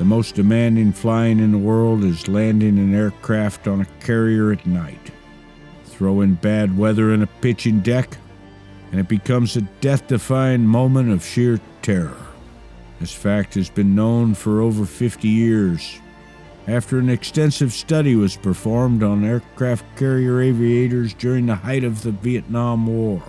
The most demanding flying in the world is landing an aircraft on a carrier at night. Throw in bad weather and a pitching deck, and it becomes a death-defying moment of sheer terror. This fact has been known for over 50 years. After an extensive study was performed on aircraft carrier aviators during the height of the Vietnam War.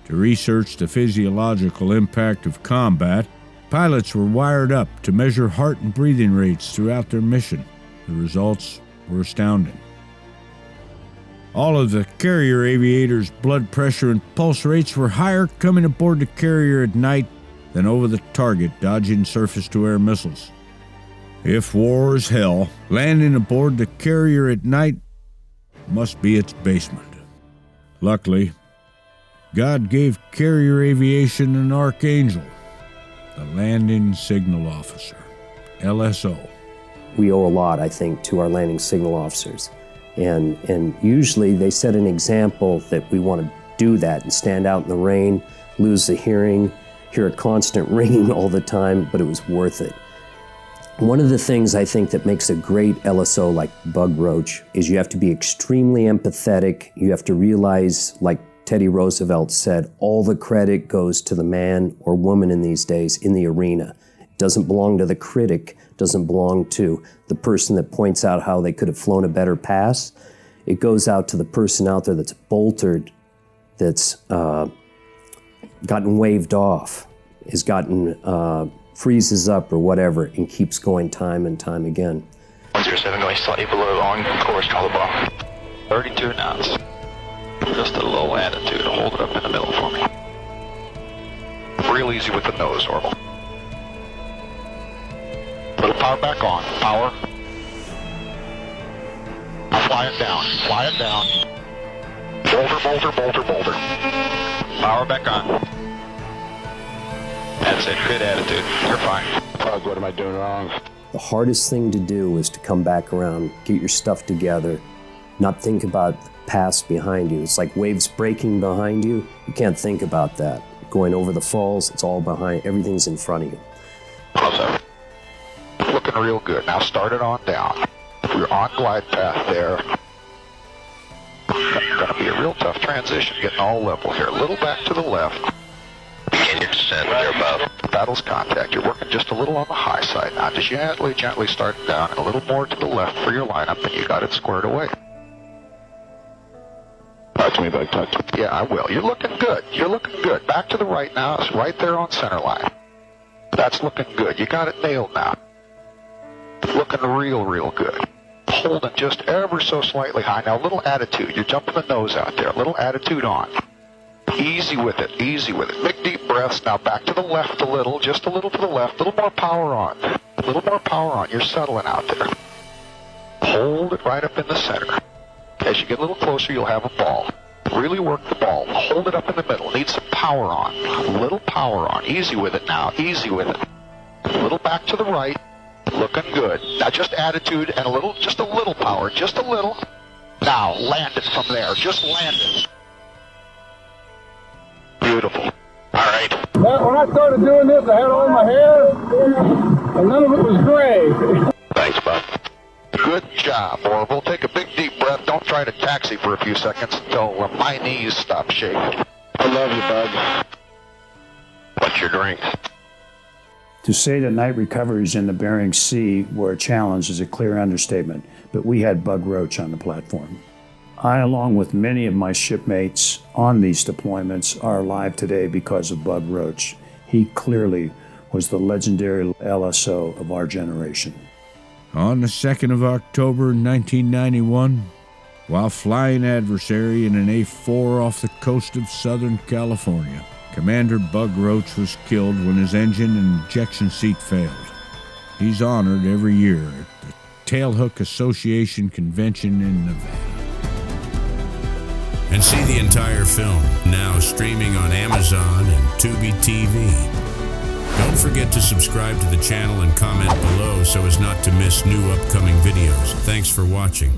To research the physiological impact of combat, pilots were wired up to measure heart and breathing rates throughout their mission. The results were astounding. All of the carrier aviators' blood pressure and pulse rates were higher coming aboard the carrier at night than over the target dodging surface-to-air missiles. If war is hell, landing aboard the carrier at night must be its basement. Luckily, God gave carrier aviation an Archangel, the landing signal officer, LSO. We owe a lot, I think, to our landing signal officers. And usually they set an example that we want to do that and stand out in the rain, lose the hearing, hear a constant ringing all the time, but it was worth it. One of the things I think that makes a great LSO like Bug Roach is you have to be extremely empathetic. You have to realize, like Teddy Roosevelt said, all the credit goes to the man or woman in these days in the arena. It doesn't belong to the critic, doesn't belong to the person that points out how they could have flown a better pass. It goes out to the person out there that's boltered, that's gotten waved off, has gotten freezes up or whatever, and keeps going time and time again. 107 going slightly below on course, call the ball. 32 knots. Just a low attitude. Hold it up in the middle for me. Real easy with the nose, Orville. Little power back on. Power. Fly it down. Fly it down. Boulder, boulder, boulder, boulder. Power back on. That's it. Good attitude. You're fine. Bug, what am I doing wrong? The hardest thing to do is to come back around, get your stuff together, not think about the past behind you. It's like waves breaking behind you. You can't think about that. Going over the falls, it's all behind, everything's in front of you. Close up. Looking real good. Now start it on down. We're on glide path there. Gonna be a real tough transition, getting all level here. A little back to the left. Begin your descent there above. Battles contact. You're working just a little on the high side now. Just gently start down and a little more to the left for your lineup, and you got it squared away. Talk to me, Bug. Talk to me. Yeah, I will. You're looking good. You're looking good. Back to the right now. It's right there on center line. That's looking good. You got it nailed now. Looking real good. Holding just ever so slightly high. Now, a little attitude. You're jumping the nose out there. A little attitude on. Easy with it. Easy with it. Big deep breaths. Now back to the left a little. Just a little to the left. A little more power on. A little more power on. You're settling out there. Hold it right up in the center. As you get a little closer, you'll have a ball. Really work the ball. Hold it up in the middle. Need some power on. A little power on. Easy with it now. Easy with it. A little back to the right. Looking good. Now just attitude and just a little power. Just a little. Now land it from there. Just land it. Beautiful. All right. When I started doing this, I had all my hair, and none of it was gray. Thanks, bud. Good job, Orville. Take a big deep breath. Don't try to taxi for a few seconds until my knees stop shaking. I love you, bud. What's your drink? To say that night recoveries in the Bering Sea were a challenge is a clear understatement, but we had Bug Roach on the platform. I, along with many of my shipmates on these deployments, are alive today because of Bug Roach. He clearly was the legendary LSO of our generation. On the 2nd of October 1991, while flying adversary in an A-4 off the coast of Southern California, Commander Bug Roach was killed when his engine and ejection seat failed. He's honored every year at the Tailhook Association Convention in Nevada. And see the entire film, now streaming on Amazon and Tubi TV. Don't forget to subscribe to the channel and comment below so as not to miss new upcoming videos. Thanks for watching.